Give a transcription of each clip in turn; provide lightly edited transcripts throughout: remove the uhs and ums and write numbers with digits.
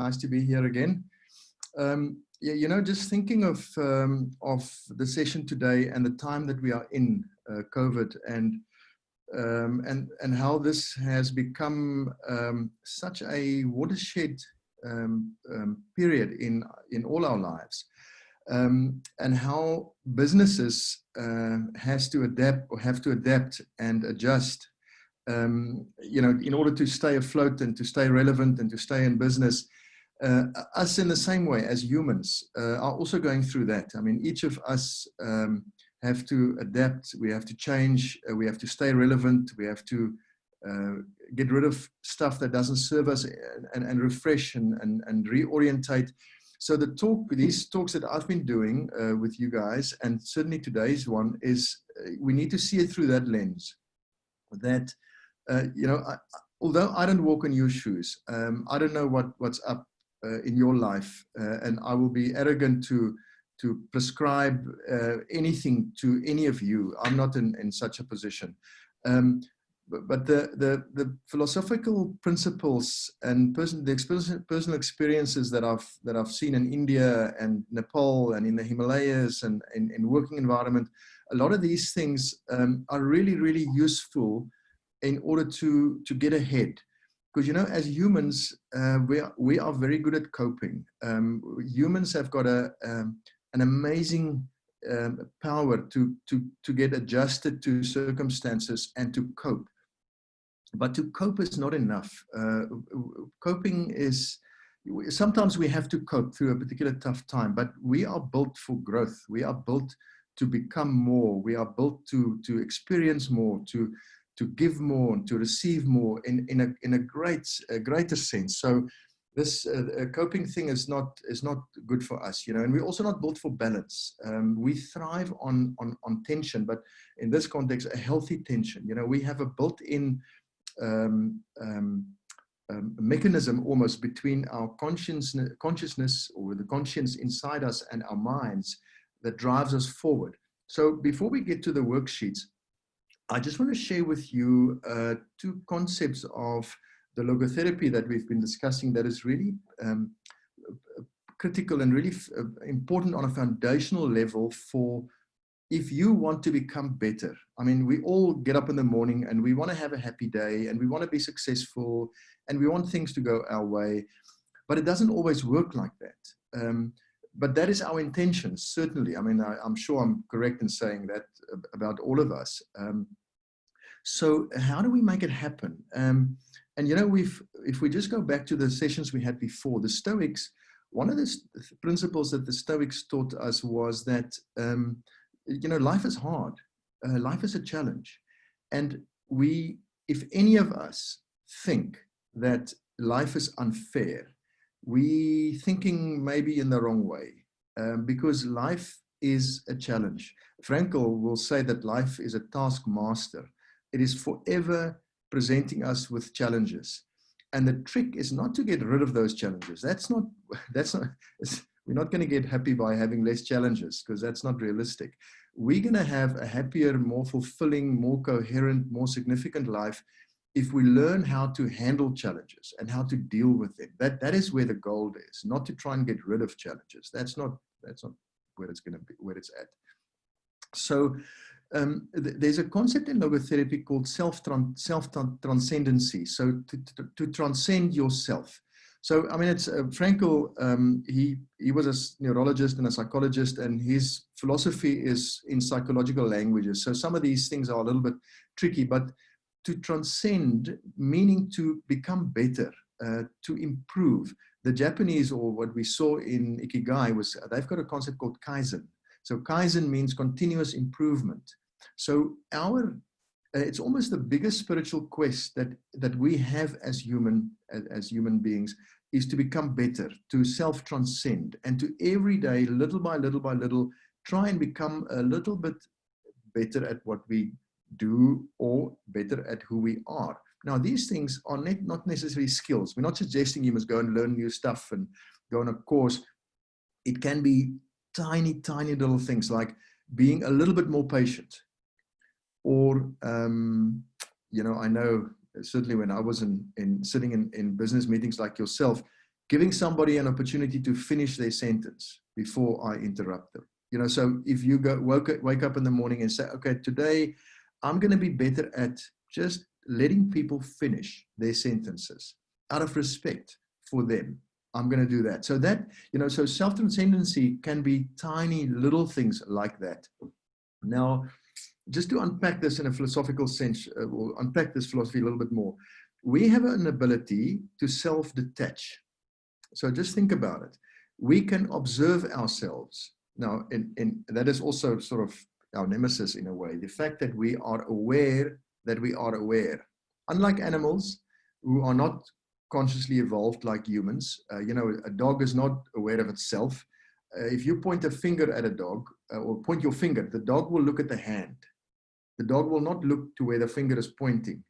Nice to be here again. Yeah, you know, just thinking of the session today and the time that we are in, COVID, and how this has become such a watershed period in all our lives, and how businesses have to adapt and adjust. You know, in order to stay afloat and to stay relevant and to stay in business. Us, in the same way as humans, are also going through that. I mean, each of us have to adapt, we have to change, we have to stay relevant, we have to get rid of stuff that doesn't serve us, and refresh and reorientate. So these talks that I've been doing with you guys, and certainly today's one, is we need to see it through that lens. That, you know, although I don't walk in your shoes, I don't know what's up in your life, and I will be arrogant to prescribe anything to any of you. I'm not in such a position. But the philosophical principles and personal experiences that I've seen in India and Nepal and in the Himalayas and in working environment, a lot of these things are really, really useful in order to get ahead. Because, you know, as humans, we are very good at coping. Humans have got an amazing power to get adjusted to circumstances and to cope. But to cope is not enough. Coping is, sometimes we have to cope through a particular tough time, but we are built for growth. We are built to become more. We are built to experience more, to give more, to receive more in a greater sense. So this coping thing is not good for us, you know. And we're also not built for balance. We thrive on tension, but in this context, a healthy tension. You know, we have a built-in mechanism almost between our consciousness, or the conscience inside us, and our minds that drives us forward. So before we get to the worksheets, I just want to share with you two concepts of the logotherapy that we've been discussing that is really critical and really important on a foundational level for if you want to become better. I mean, we all get up in the morning and we want to have a happy day and we want to be successful and we want things to go our way, but it doesn't always work like that. But that is our intention, certainly. I mean, I'm sure I'm correct in saying that about all of us. So how do we make it happen? And, you know, if we just go back to the sessions we had before, the Stoics, one of the principles that the Stoics taught us was that, you know, life is hard. Life is a challenge. And if any of us think that life is unfair, we thinking maybe in the wrong way, because life is a challenge. Frankl will say that life is a taskmaster. It is forever presenting us with challenges. And the trick is not to get rid of those challenges. We're not going to get happy by having less challenges, because that's not realistic. We're going to have a happier, more fulfilling, more coherent, more significant life if we learn how to handle challenges and how to deal with them. That is where the gold is, not to try and get rid of challenges. That's not where it's going to be, where it's at. So there's a concept in logotherapy called self-transcendency. So to transcend yourself. So, I mean, it's Frankl, he was a neurologist and a psychologist, and his philosophy is in psychological languages. So some of these things are a little bit tricky, but to transcend, meaning to become better, to improve. The Japanese, or what we saw in Ikigai, was they've got a concept called Kaizen. So Kaizen means continuous improvement. So it's almost the biggest spiritual quest that we have as human beings, is to become better, to self-transcend, and to every day, little by little, try and become a little bit better at what we do, or better at who we are. Now, these things are not necessarily skills. We're not suggesting you must go and learn new stuff and go on a course. It can be tiny little things like being a little bit more patient. Or, you know, I know certainly when I was sitting in business meetings like yourself, giving somebody an opportunity to finish their sentence before I interrupt them. You know, so if you wake up in the morning and say, okay, today I'm going to be better at just letting people finish their sentences out of respect for them. I'm going to do that. So that, you know, so self-transcendency can be tiny little things like that. Now, just to unpack this in a philosophical sense, or unpack this philosophy a little bit more, we have an ability to self-detach. So just think about it. We can observe ourselves. Now, and that is also sort of our nemesis in a way, the fact that we are aware that we are aware. Unlike animals who are not consciously evolved like humans, you know, a dog is not aware of itself. If you point a finger at a dog, or point your finger, the dog will look at the hand. The dog will not look to where the finger is pointing.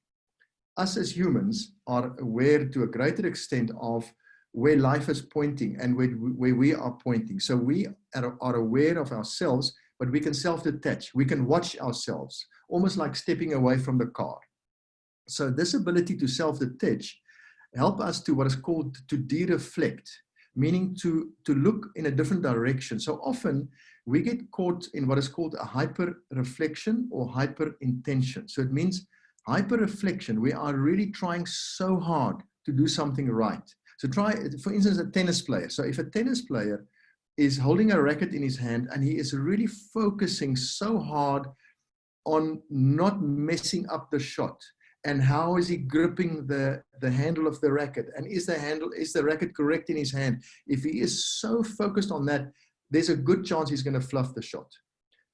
Us as humans are aware to a greater extent of where life is pointing and where we are pointing. So we are aware of ourselves, but we can self-detach. We can watch ourselves, almost like stepping away from the car. So this ability to self-detach help us to what is called to de-reflect, meaning to look in a different direction. So often we get caught in what is called a hyper-reflection or hyper-intention. So it means hyper-reflection. We are really trying so hard to do something right. So try, for instance, a tennis player. So if a tennis player is holding a racket in his hand and he is really focusing so hard on not messing up the shot, and how is he gripping the handle of the racket, and is the racket correct in his hand? If he is so focused on that, there's a good chance he's going to fluff the shot.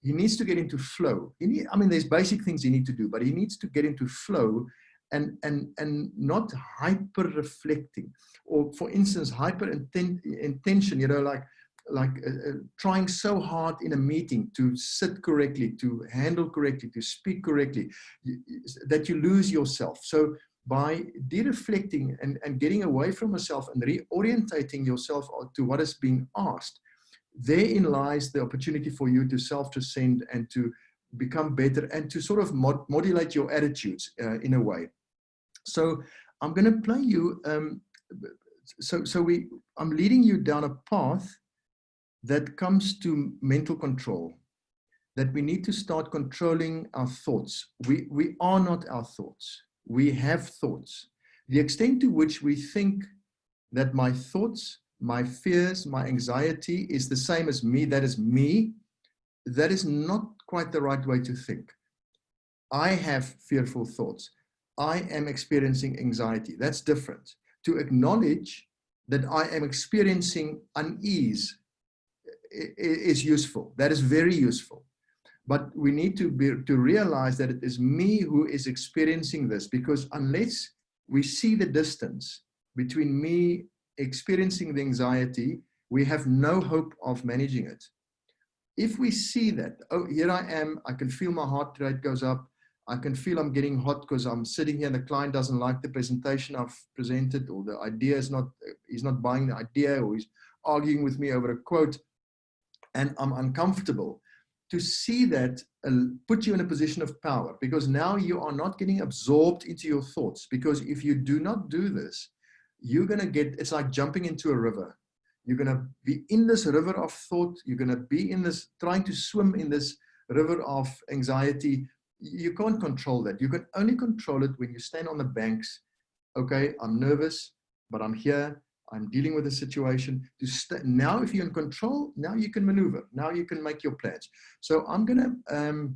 He needs to get into flow. I mean, there's basic things he needs to do, but he needs to get into flow and not hyper reflecting, or for instance, hyper intention, you know, like trying so hard in a meeting to sit correctly, to handle correctly, to speak correctly, that you lose yourself. So by de-reflecting and getting away from yourself and reorientating yourself to what is being asked, therein lies the opportunity for you to self-transcend and to become better and to sort of modulate your attitudes in a way. So I'm going to play you, I'm leading you down a path that comes to mental control, that we need to start controlling our thoughts. We are not our thoughts. We have thoughts. The extent to which we think that my thoughts, my fears, my anxiety is the same as me, that is me, that is not quite the right way to think. I have fearful thoughts. I am experiencing anxiety. That's different. To acknowledge that I am experiencing unease is useful. That is very useful. But we need to realize that it is me who is experiencing this, because unless we see the distance between me experiencing the anxiety, we have no hope of managing it. If we see that, oh, here I am, I can feel my heart rate goes up, I can feel I'm getting hot because I'm sitting here and the client doesn't like the presentation I've presented, or the idea is not, he's not buying the idea, or he's arguing with me over a quote, and I'm uncomfortable. To see that put you in a position of power, because now you are not getting absorbed into your thoughts. Because if you do not do this, you're going to get, it's like jumping into a river. You're going to be in this river of thought. You're going to be in this, trying to swim in this river of anxiety. You can't control that. You can only control it when you stand on the banks. Okay, I'm nervous, but I'm here. I'm dealing with a situation. Now, if you're in control, now you can maneuver. Now you can make your plans. So I'm going to,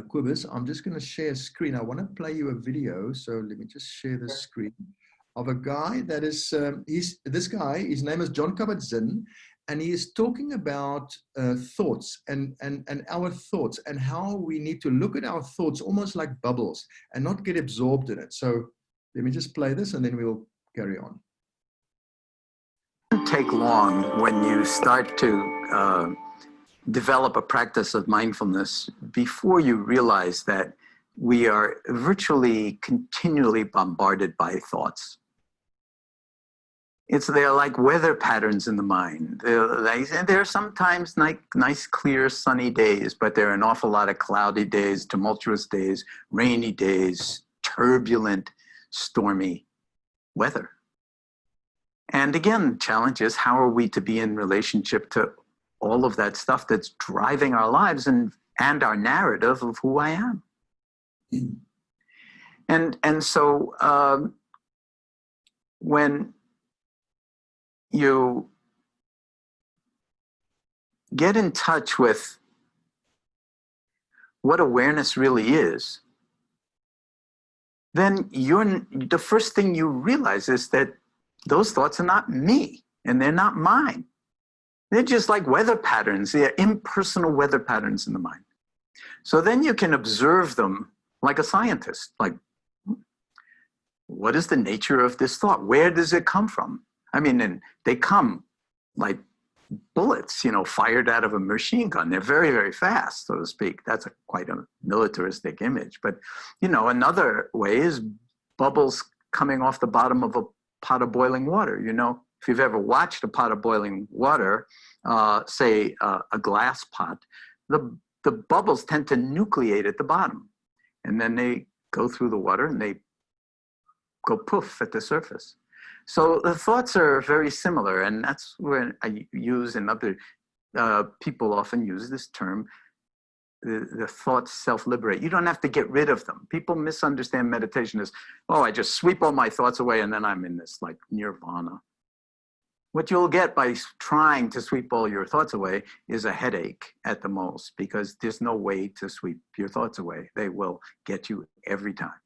Quibus, I'm just going to share a screen. I want to play you a video. So let me just share the screen of a guy that is, this guy, his name is John Kabat-Zinn, and he is talking about thoughts and our thoughts, and how we need to look at our thoughts almost like bubbles and not get absorbed in it. So let me just play this and then we'll carry on. It doesn't take long when you start to develop a practice of mindfulness before you realize that we are virtually continually bombarded by thoughts. They're like weather patterns in the mind. And there are sometimes nice, clear, sunny days, but there are an awful lot of cloudy days, tumultuous days, rainy days, turbulent, stormy weather. And again, challenge is, how are we to be in relationship to all of that stuff that's driving our lives and our narrative of who I am? And so when you get in touch with what awareness really is, then the first thing you realize is that those thoughts are not me, and they're not mine. They're just like weather patterns. They're impersonal weather patterns in the mind. So then you can observe them like a scientist. Like, what is the nature of this thought? Where does it come from? I mean, and they come like bullets, fired out of a machine gun. They're very, very fast, so to speak. That's quite a militaristic image. But, another way is bubbles coming off the bottom of a pot of boiling water. If you've ever watched a pot of boiling water, say a glass pot, the bubbles tend to nucleate at the bottom. And then they go through the water and they go poof at the surface. So the thoughts are very similar, and that's where I use, and other people often use this term, the thoughts self-liberate. You don't have to get rid of them. People misunderstand meditation as, oh, I just sweep all my thoughts away and then I'm in this like nirvana. What you'll get by trying to sweep all your thoughts away is a headache at the most, because there's no way to sweep your thoughts away. They will get you every time.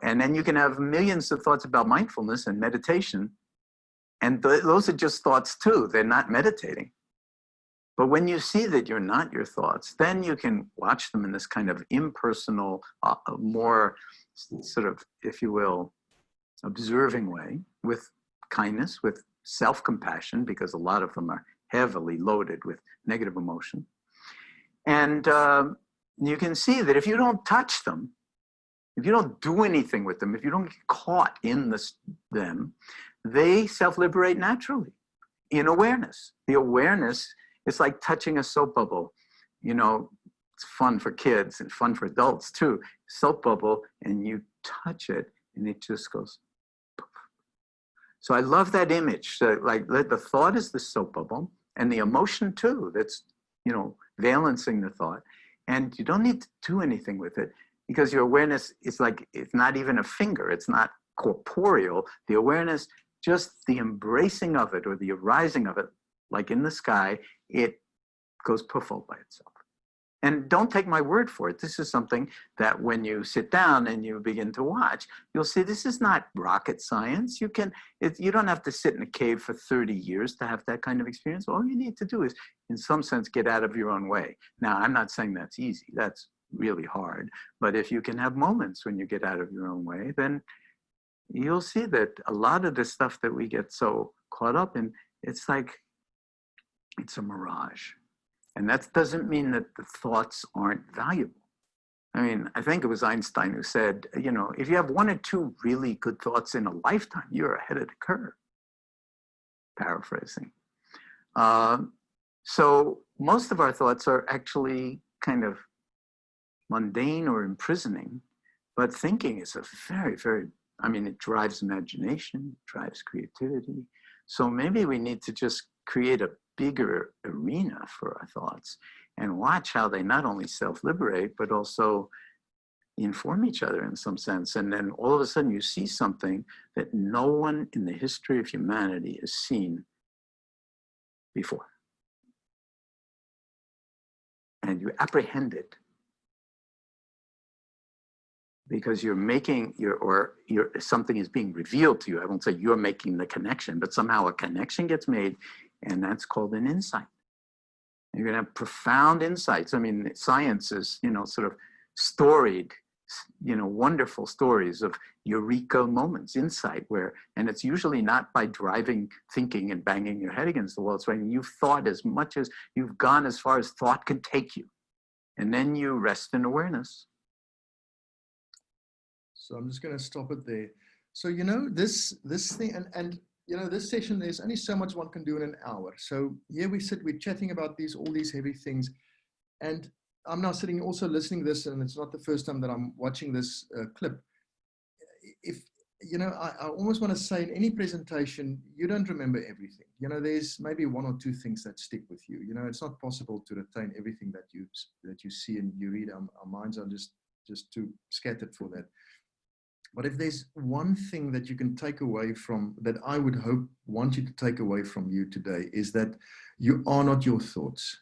And then you can have millions of thoughts about mindfulness and meditation, and those are just thoughts too. They're not meditating. But when you see that you're not your thoughts, then you can watch them in this kind of impersonal, more sort of, if you will, observing way, with kindness, with self-compassion, because a lot of them are heavily loaded with negative emotion. And you can see that if you don't touch them, if you don't do anything with them, if you don't get caught in them, they self-liberate naturally in awareness. The awareness is like touching a soap bubble. It's fun for kids and fun for adults too. Soap bubble, and you touch it and it just goes poof. So I love that image. Like the thought is the soap bubble, and the emotion too, that's, valencing the thought. And you don't need to do anything with it, because your awareness is like, it's not even a finger. It's not corporeal. The awareness, just the embracing of it or the arising of it, like in the sky, it goes poof all by itself. And don't take my word for it. This is something that when you sit down and you begin to watch, you'll see this is not rocket science. You don't have to sit in a cave for 30 years to have that kind of experience. All you need to do is, in some sense, get out of your own way. Now, I'm not saying that's easy. That's really hard. But if you can have moments when you get out of your own way, then you'll see that a lot of the stuff that we get so caught up in, it's like, it's a mirage. And that doesn't mean that the thoughts aren't valuable. I mean, I think it was Einstein who said, if you have one or two really good thoughts in a lifetime, you're ahead of the curve. Paraphrasing. So most of our thoughts are actually kind of mundane or imprisoning, but thinking is a very, very, it drives imagination, it drives creativity. So maybe we need to just create a bigger arena for our thoughts and watch how they not only self-liberate, but also inform each other in some sense. And then all of a sudden you see something that no one in the history of humanity has seen before. And you apprehend it because something is being revealed to you. I won't say you're making the connection, but somehow a connection gets made, and that's called an insight. You're going to have profound insights. Science is, sort of storied, wonderful stories of eureka moments, insight, and it's usually not by driving thinking and banging your head against the wall. It's when you've thought as much as you've gone as far as thought can take you, and then you rest in awareness. So I'm just going to stop it there. So, this thing, and this session, there's only so much one can do in an hour. So here we sit, we're chatting about all these heavy things. And I'm now sitting also listening to this, and it's not the first time that I'm watching this clip. If you know, I almost want to say in any presentation, you don't remember everything. You know, there's maybe one or two things that stick with you. You know, it's not possible to retain everything that you see and you read. Our minds are just too scattered for that. But if there's one thing that you can take away from, that I would want you to take away from you today, is that you are not your thoughts,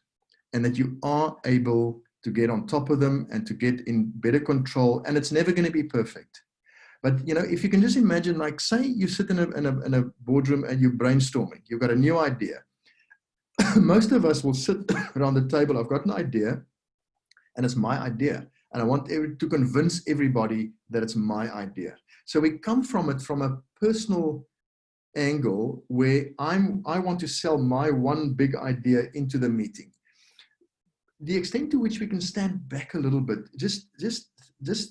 and that you are able to get on top of them and to get in better control. And it's never going to be perfect. But, you know, if you can just imagine, like, say you sit in a boardroom and you're brainstorming, you've got a new idea. Most of us will sit around the table. I've got an idea, and it's my idea. And I want to convince everybody that it's my idea. So we come from it from a personal angle where I want to sell my one big idea into the meeting. The extent to which we can stand back a little bit, just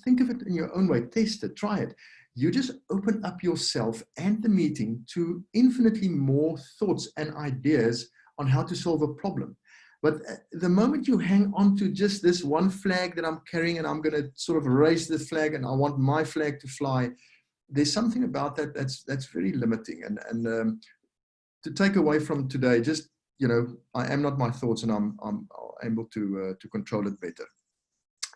think of it in your own way, test it, try it. You just open up yourself and the meeting to infinitely more thoughts and ideas on how to solve a problem. But the moment you hang on to just this one flag that I'm carrying, and I'm going to sort of raise the flag and I want my flag to fly, there's something about that that's very limiting. And to take away from today, just, you know, I am not my thoughts, and I'm able to control it better.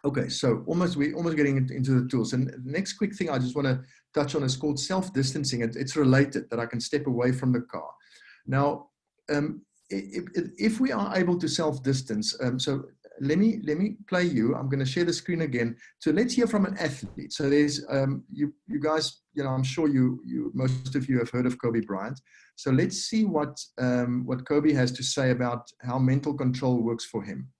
Okay, so we're almost getting into the tools. And the next quick thing I just want to touch on is called self-distancing. It's related, that I can step away from the car. Now, if we are able to self-distance, so let me play you. I'm going to share the screen again. So let's hear from an athlete. So there's you guys, you know, I'm sure most of you have heard of Kobe Bryant. So let's see what Kobe has to say about how mental control works for him.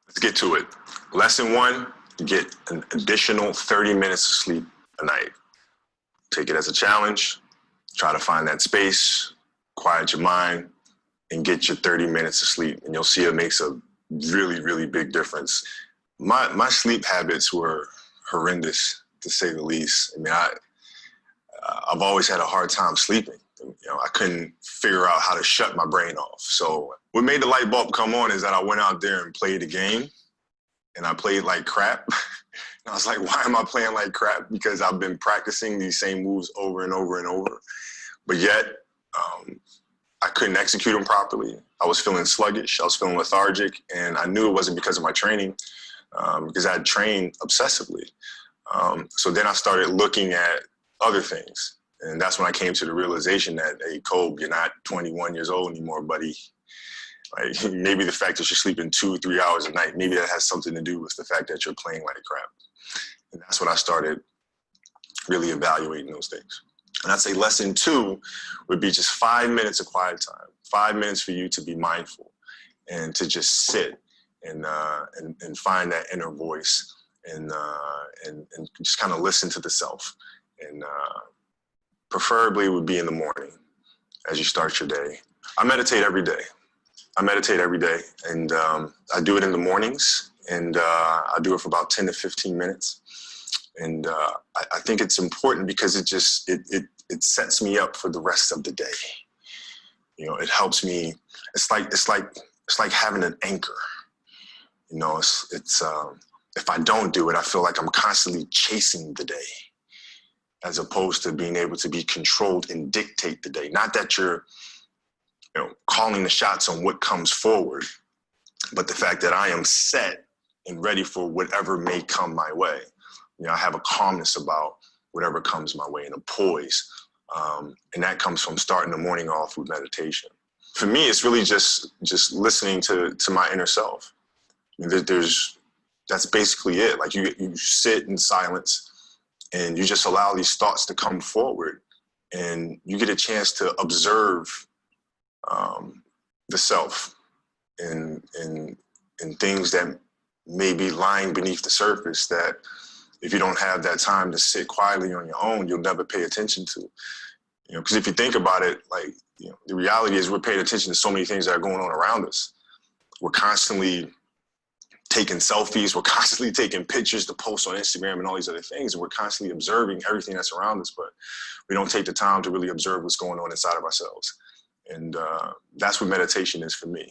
Let's get to it. Lesson 1, get an additional 30 minutes of sleep a night. Take it as a challenge. Try to find that space, quiet your mind, and get your 30 minutes of sleep. And you'll see it makes a really, really big difference. My sleep habits were horrendous, to say the least. I mean, I've always had a hard time sleeping. You know, I couldn't figure out how to shut my brain off. So what made the light bulb come on is that I went out there and played a game, and I played like crap. And I was like, why am I playing like crap? Because I've been practicing these same moves over and over and over. But yet, I couldn't execute them properly. I was feeling sluggish. I was feeling lethargic. And I knew it wasn't because of my training, because I had trained obsessively. So then I started looking at other things. And that's when I came to the realization that, hey, Kobe, you're not 21 years old anymore, buddy. Like, maybe the fact that you're sleeping 2 or 3 hours a night, maybe that has something to do with the fact that you're playing like crap. And that's when I started really evaluating those things. And I'd say lesson 2 would be just 5 minutes of quiet time, 5 minutes for you to be mindful and to just sit and find that inner voice and just kind of listen to the self. And preferably it would be in the morning as you start your day. I meditate every day. And I do it in the mornings, and I do it for about 10 to 15 minutes. And I think it's important because it sets me up for the rest of the day. You know, it helps me. It's like having an anchor. You know, it's if I don't do it, I feel like I'm constantly chasing the day, as opposed to being able to be controlled and dictate the day. Not that you're, you know, calling the shots on what comes forward, but the fact that I am set and ready for whatever may come my way. You know, I have a calmness about whatever comes my way and a poise. And that comes from starting the morning off with meditation. For me, it's really just listening to my inner self. I mean, that's basically it. Like you sit in silence and you just allow these thoughts to come forward, and you get a chance to observe the self and things that may be lying beneath the surface that if you don't have that time to sit quietly on your own, you'll never pay attention to. You know, because if you think about it, like, you know, the reality is we're paying attention to so many things that are going on around us. We're constantly taking selfies. We're constantly taking pictures to post on Instagram and all these other things. And we're constantly observing everything that's around us, but we don't take the time to really observe what's going on inside of ourselves. And that's what meditation is for me.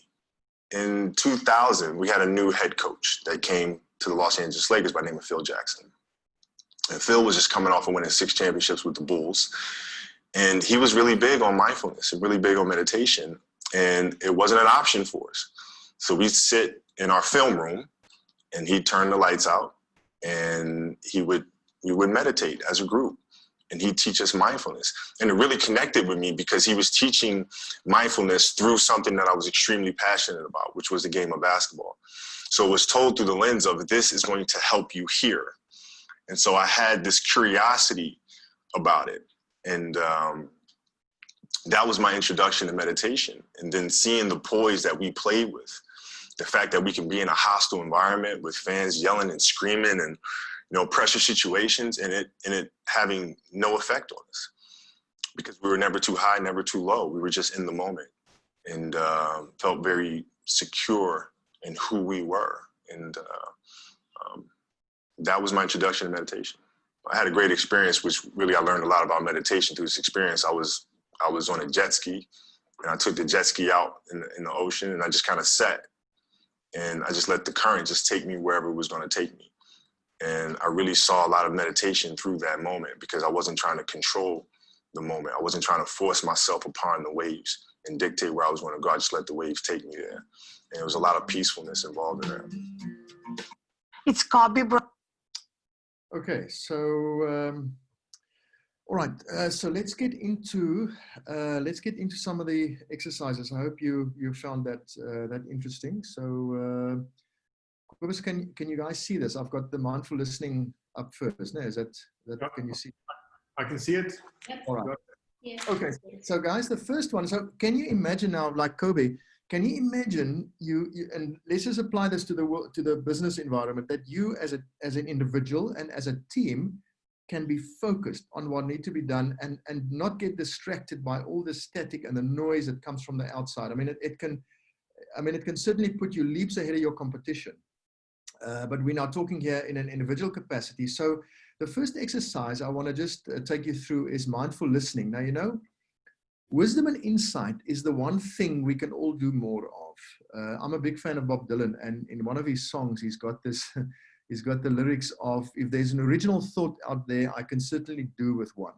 in 2000, we had a new head coach that came to the Los Angeles Lakers by the name of Phil Jackson. And Phil was just coming off of winning 6 championships with the Bulls. And he was really big on mindfulness and really big on meditation. And it wasn't an option for us. So we'd sit in our film room and he'd turn the lights out and we would meditate as a group. And he'd teach us mindfulness. And it really connected with me because he was teaching mindfulness through something that I was extremely passionate about, which was the game of basketball. So it was told through the lens of, this is going to help you here. And so I had this curiosity about it. And that was my introduction to meditation. And then seeing the poise that we played with, the fact that we can be in a hostile environment with fans yelling and screaming and, you know, pressure situations, and it having no effect on us because we were never too high, never too low. We were just in the moment and felt very secure in who we were. And that was my introduction to meditation. I had a great experience, which really I learned a lot about meditation through this experience. I was on a jet ski and I took the jet ski out in the ocean and I just kind of sat and I just let the current just take me wherever it was going to take me. And I really saw a lot of meditation through that moment because I wasn't trying to control the moment. I wasn't trying to force myself upon the waves and dictate where I was going to go. I just let the waves take me there. And there was a lot of peacefulness involved in that. It's Kobe, bro. Okay, so all right. So let's get into some of the exercises. I hope you found that interesting. So. Can you guys see this? I've got the mindful listening up first. No, is that can you see? I can see it. Yep. All right. Yeah. Okay. So guys, the first one. So can you imagine now, like Kobe? Can you imagine you and let's just apply this to the business environment, that you as an individual and as a team can be focused on what needs to be done and not get distracted by all the static and the noise that comes from the outside. I mean, it can certainly put you leaps ahead of your competition. But we're now talking here in an individual capacity. So the first exercise I want to just take you through is mindful listening. Now, you know, wisdom and insight is the one thing we can all do more of. I'm a big fan of Bob Dylan, and in one of his songs, he's got the lyrics of, if there's an original thought out there, I can certainly do with one.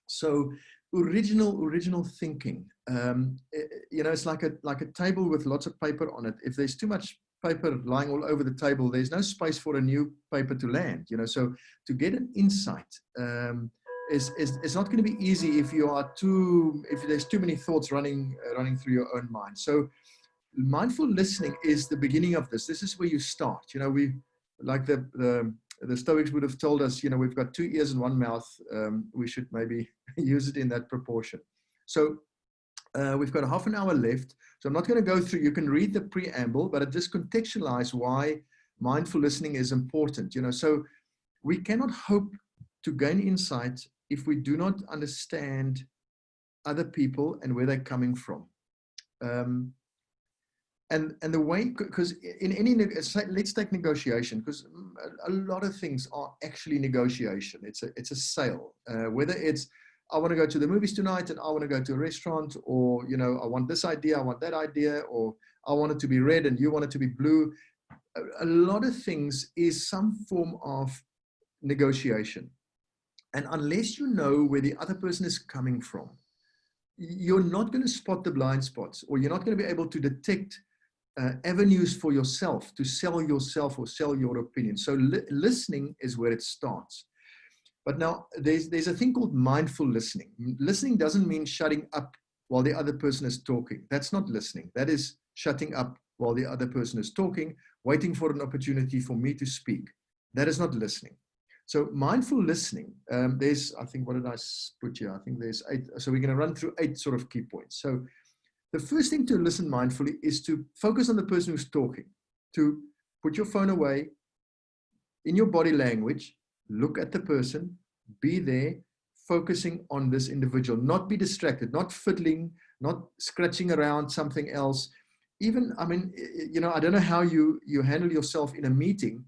So original thinking, you know, it's like a table with lots of paper on it. If there's too much paper lying all over the table, there's no space for a new paper to land, you know. So to get an insight is not going to be easy if there's too many thoughts running through your own mind. So mindful listening is the beginning of this. This is where you start. You know, we like the Stoics would have told us, you know, we've got 2 ears and 1 mouth. We should maybe use it in that proportion. So we've got half an hour left. So I'm not going to go through, you can read the preamble, but I just contextualize why mindful listening is important. You know, so we cannot hope to gain insight if we do not understand other people and where they're coming from. And the way, because in any, let's take negotiation, because a lot of things are actually negotiation. It's a sale, whether it's, I want to go to the movies tonight and I want to go to a restaurant, or, you know, I want this idea, I want that idea, or I want it to be red and you want it to be blue. A lot of things is some form of negotiation. And unless you know where the other person is coming from, you're not going to spot the blind spots, or you're not going to be able to detect avenues for yourself to sell yourself or sell your opinion. So listening is where it starts. But now there's a thing called mindful listening. Listening doesn't mean shutting up while the other person is talking. That's not listening. That is shutting up while the other person is talking, waiting for an opportunity for me to speak. That is not listening. So mindful listening, there's, I think, what did I put here? I think there's 8. So we're going to run through 8 sort of key points. So the first thing to listen mindfully is to focus on the person who's talking, to put your phone away, in your body language, look at the person, be there, focusing on this individual, not be distracted, not fiddling, not scratching around something else. Even, I mean, you know, I don't know how you handle yourself in a meeting,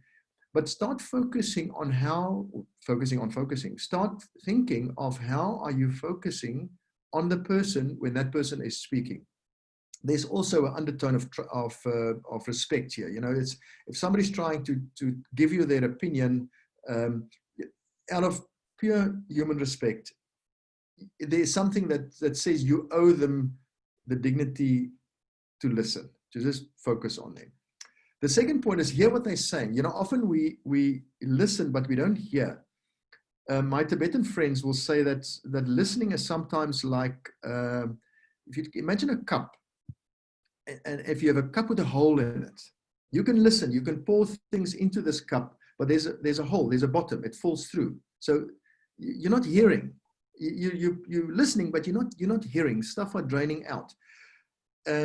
but start focusing on start thinking of how are you focusing on the person when that person is speaking. there's also an undertone of respect here. You know, it's if somebody's trying to give you their opinion out of pure human respect, there's something that says you owe them the dignity to listen, to just focus on them. The second point is hear what they're saying. You know, often we listen, but we don't hear. My Tibetan friends will say that listening is sometimes like, if you imagine a cup, and if you have a cup with a hole in it, you can listen, you can pour things into this cup, but there's a hole, there's a bottom, it falls through. So you're not hearing. You're listening, but you're not hearing. Stuff are draining out.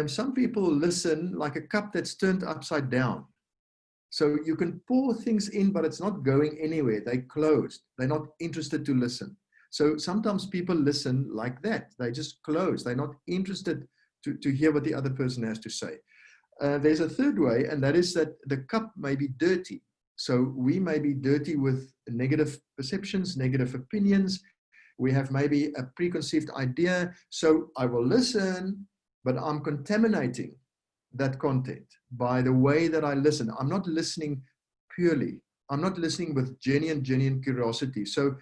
Some people listen like a cup that's turned upside down. So you can pour things in, but it's not going anywhere. They're closed. They're not interested to listen. So sometimes people listen like that. They just close. They're not interested to hear what the other person has to say. There's a third way, and that is that the cup may be dirty. So we may be dirty with negative perceptions, negative opinions. We have maybe a preconceived idea. So I will listen, but I'm contaminating that content by the way that I listen. I'm not listening purely. I'm not listening with genuine curiosity. So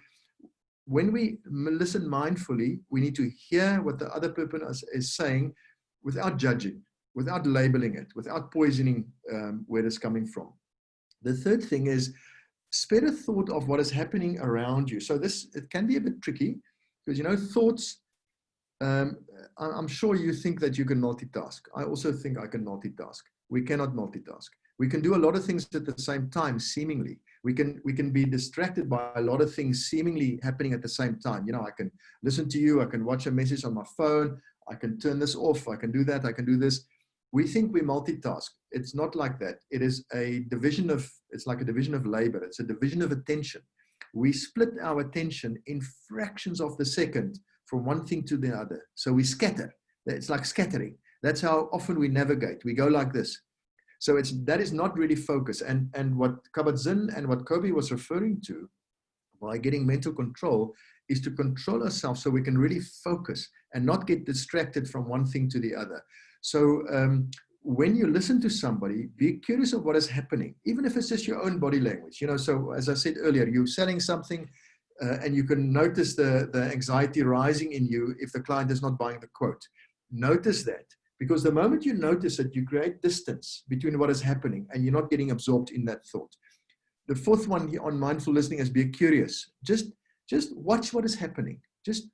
when we listen mindfully, we need to hear what the other person is saying without judging, without labeling it, without poisoning where it's coming from. The third thing is spare a thought of what is happening around you. So it can be a bit tricky because, you know, thoughts, I'm sure you think that you can multitask. I also think I can multitask. We cannot multitask. We can do a lot of things at the same time, seemingly. We can be distracted by a lot of things seemingly happening at the same time. You know, I can listen to you, I can watch a message on my phone, I can turn this off, I can do that, I can do this. We think we multitask. It's not like that. It is a division of, it's like a division of labor. It's a division of attention. We split our attention in fractions of the second from one thing to the other. So we scatter. It's like scattering. That's how often we navigate. We go like this. So that is not really focus. And what Kabat-Zinn and what Kobe was referring to by getting mental control is to control ourselves so we can really focus and not get distracted from one thing to the other. So when you listen to somebody, be curious of what is happening, even if it's just your own body language. You know, so as I said earlier, you're selling something and you can notice the anxiety rising in you if the client is not buying the quote. Notice that, because the moment you notice it, you create distance between what is happening and you're not getting absorbed in that thought. The fourth one on mindful listening is be curious. Just watch what is happening. Just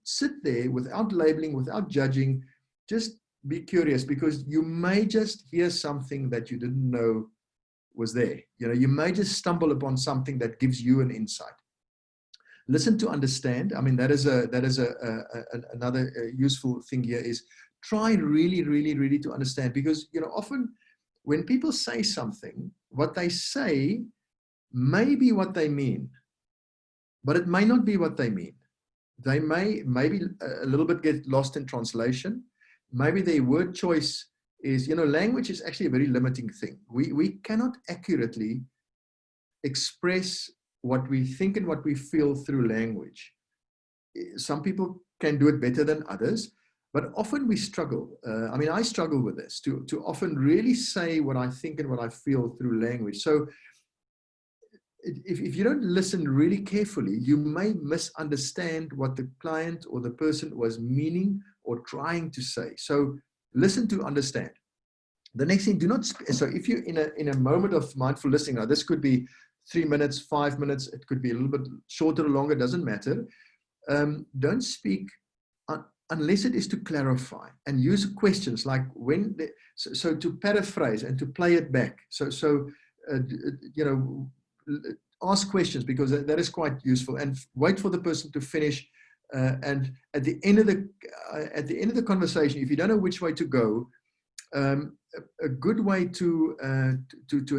sit there without labeling, without judging. Just be curious, because you may just hear something that you didn't know was there. You know, you may just stumble upon something that gives you an insight. Listen to understand. I mean, that is another useful thing here is try really to understand, because, you know, often when people say something, what they say may be what they mean, but it may not be what they mean. They may maybe a little bit get lost in translation. Maybe their word choice is, you know, language is actually a very limiting thing. We cannot accurately express what we think and what we feel through language. Some people can do it better than others, but often we struggle. I mean, I struggle with this, to often really say what I think and what I feel through language. So if you don't listen really carefully, you may misunderstand what the client or the person was meaning or trying to say. So listen to understand. The next thing, do not, so if you're in a moment of mindful listening, now this could be 3 minutes, 5 minutes, it could be a little bit shorter or longer, doesn't matter. Don't speak unless it is to clarify, and use questions like when, so to paraphrase and to play it back. You know, ask questions, because that is quite useful, and wait for the person to finish. And at the end of the conversation, if you don't know which way to go, a good way to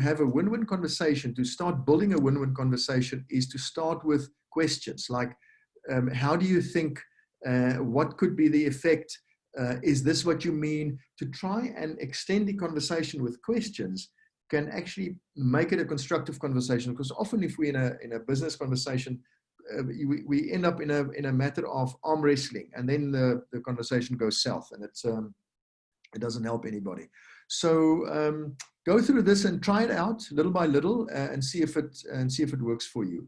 have a win-win conversation, to start building a win-win conversation, is to start with questions like, how do you think, what could be the effect, is this what you mean? To try and extend the conversation with questions can actually make it a constructive conversation, because often if we're in a business conversation, we end up in a matter of arm wrestling, and then the conversation goes south, and It doesn't help anybody. So go through this and try it out little by little and see if it works for you.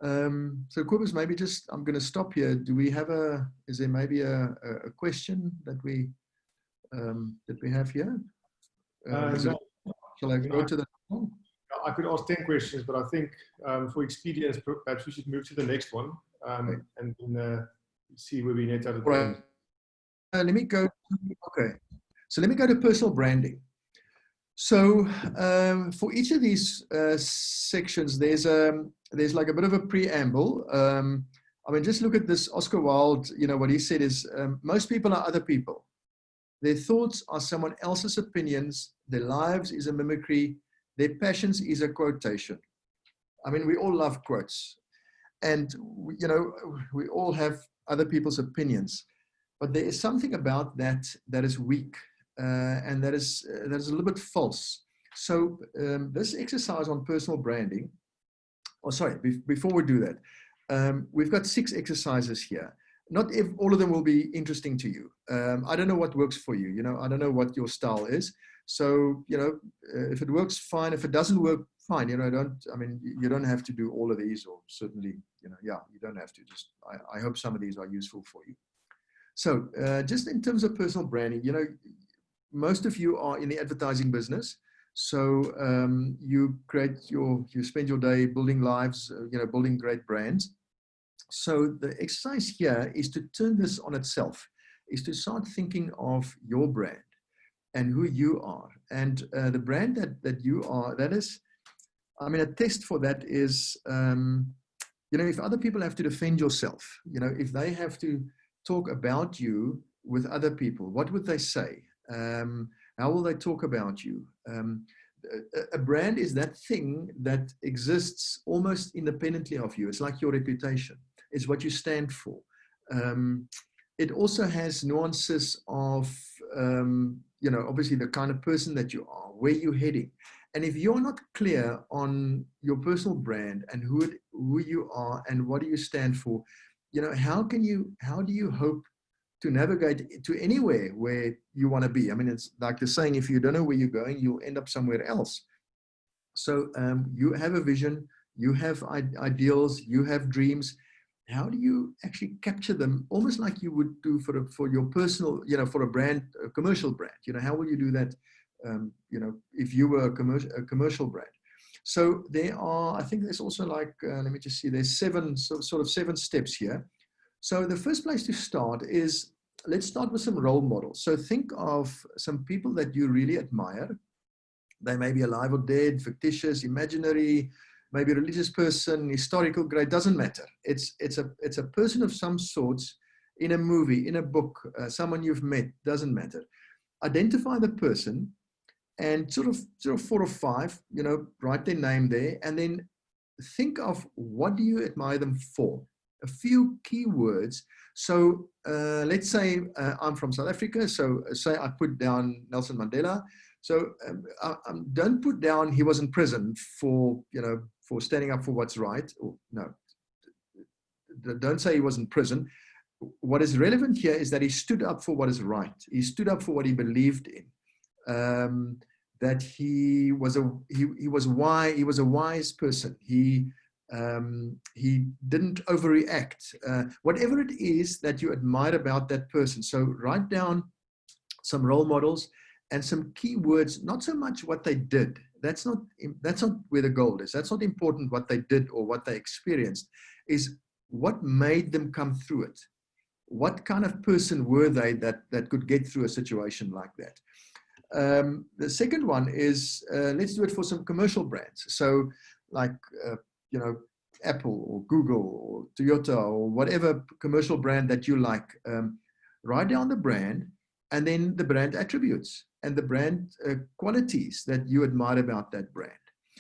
So Kobus, maybe just, I'm going to stop here. Do we have is there maybe a question that we have here? No. Shall I go to the? I could ask 10 questions, but I think for expedience, perhaps we should move to the next one and then see where we net out at the end. Let me go. Okay. So let me go to personal branding. So for each of these sections, there's like a bit of a preamble. I mean, just look at this. Oscar Wilde, what he said is, most people are other people. Their thoughts are someone else's opinions. Their lives is a mimicry. Their passions is a quotation. I mean, we all love quotes. And, we all have other people's opinions. But there is something about that is weak. And that is a little bit false. So this exercise on personal branding, before we do that, we've got 6 exercises here. Not all of them will be interesting to you. I don't know what works for you. I don't know what your style is. So, if it works, fine. If it doesn't work, fine. You don't have to do all of these, or certainly, you don't have to. Just, I hope some of these are useful for you. So just in terms of personal branding, most of you are in the advertising business. So you spend your day building lives, building great brands. So the exercise here is to turn this on itself, is to start thinking of your brand and who you are. And the brand that you are, that is, a test for that is, if other people have to defend yourself, if they have to talk about you with other people, what would they say? How will they talk about you? A brand is that thing that exists almost independently of you. It's like your reputation. It's what you stand for. It also has nuances of, obviously the kind of person that you are, where you're heading. And if you're not clear on your personal brand and who you are and what do you stand for, how do you hope to navigate to anywhere where you want to be? It's like the saying, if you don't know where you're going, you'll end up somewhere else. So you have a vision, you have ideals, you have dreams. How do you actually capture them, almost like you would do for your personal, for a brand, a commercial brand? How will you do that, if you were a commercial brand? So there are, I think there's also like, let me just see, there's 7 steps here. So the first place to start is, let's start with some role models. So think of some people that you really admire. They may be alive or dead, fictitious, imaginary, maybe a religious person, historical, great, doesn't matter. It's a person of some sorts in a movie, in a book, someone you've met, doesn't matter. Identify the person and sort of 4 or 5, write their name there, and then think of what do you admire them for? A few key words. So let's say I'm from South Africa. So say I put down Nelson Mandela. So don't put down he was in prison for standing up for what's right. Or, no, don't say he was in prison. What is relevant here is that he stood up for what is right. He stood up for what he believed in. That he was a wise person. He didn't overreact. Whatever it is that you admire about that person. So write down some role models and some key words, not so much what they did. That's not where the gold is. That's not important what they did or what they experienced. Is what made them come through it. What kind of person were they that could get through a situation like that? The second one is, let's do it for some commercial brands. So like, Apple or Google or Toyota or whatever commercial brand that you like, write down the brand and then the brand attributes and the brand qualities that you admire about that brand.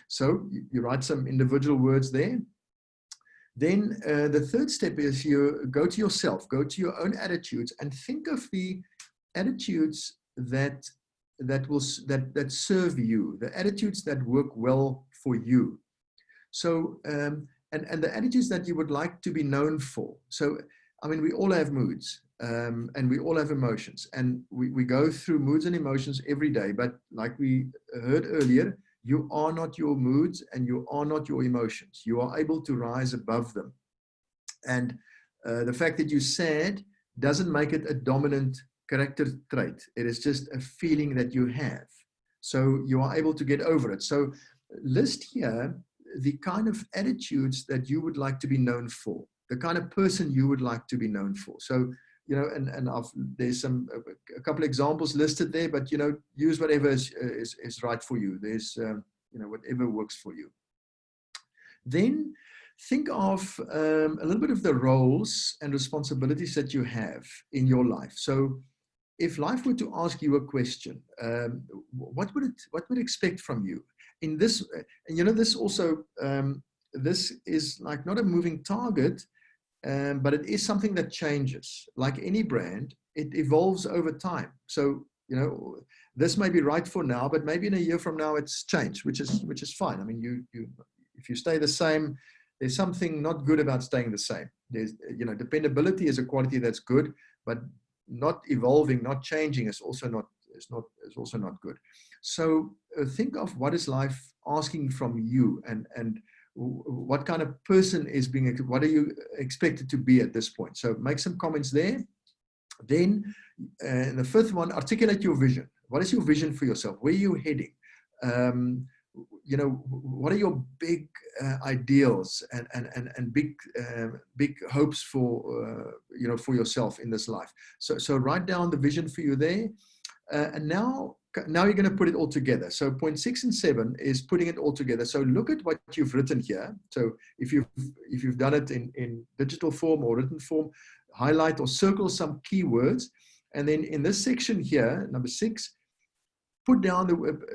So you write some individual words there. Then the third step is you go to yourself, go to your own attitudes and think of the attitudes that serve you, the attitudes that work well for you. So, and the attitudes that you would like to be known for. So, we all have moods. And we all have emotions, and we go through moods and emotions every day. But like we heard earlier, you are not your moods and you are not your emotions. You are able to rise above them. And the fact that you're sad doesn't make it a dominant character trait. It is just a feeling that you have. So you are able to get over it. So list here the kind of attitudes that you would like to be known for, the kind of person you would like to be known for. So, you know, and there's a couple of examples listed there, but, you know, use whatever is right for you. There's, you know, whatever works for you. Then think of a little bit of the roles and responsibilities that you have in your life. So if life were to ask you a question, what would it expect from you in this? And you know, this also, this is like not a moving target, but it is something that changes. Like any brand, it evolves over time. So, you know, this may be right for now, but maybe in a year from now it's changed, which is fine. I mean, if you stay the same, there's something not good about staying the same. There's, you know, dependability is a quality that's good, but not evolving, not changing is also not good. So think of what is life asking from you, and what kind of person is being, what are you expected to be at this point? So make some comments there. Then the fifth one, articulate your vision. What is your vision for yourself? Where are you heading? You know, what are your big ideals and big hopes for, you know, for yourself in this life? So write down the vision for you there. And now you're going to put it all together. So point 6 and 7 is putting it all together. So look at what you've written here. So if you've done it in digital form or written form, highlight or circle some keywords. And then in this section here, number 6, put down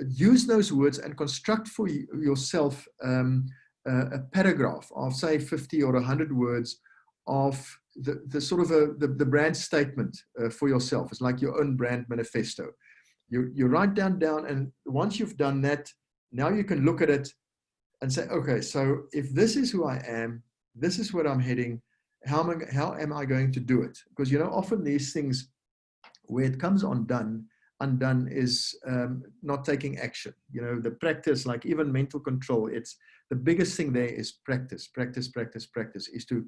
use those words and construct for yourself a paragraph of, say, 50 or 100 words of the sort of the brand statement for yourself. It's like your own brand manifesto. You write down, and once you've done that, now you can look at it and say, okay, so if this is who I am, this is where I'm heading, how am I going to do it? Because, you know, often these things, where it comes undone is not taking action. You know, the practice, like even mental control, it's the biggest thing there is practice is to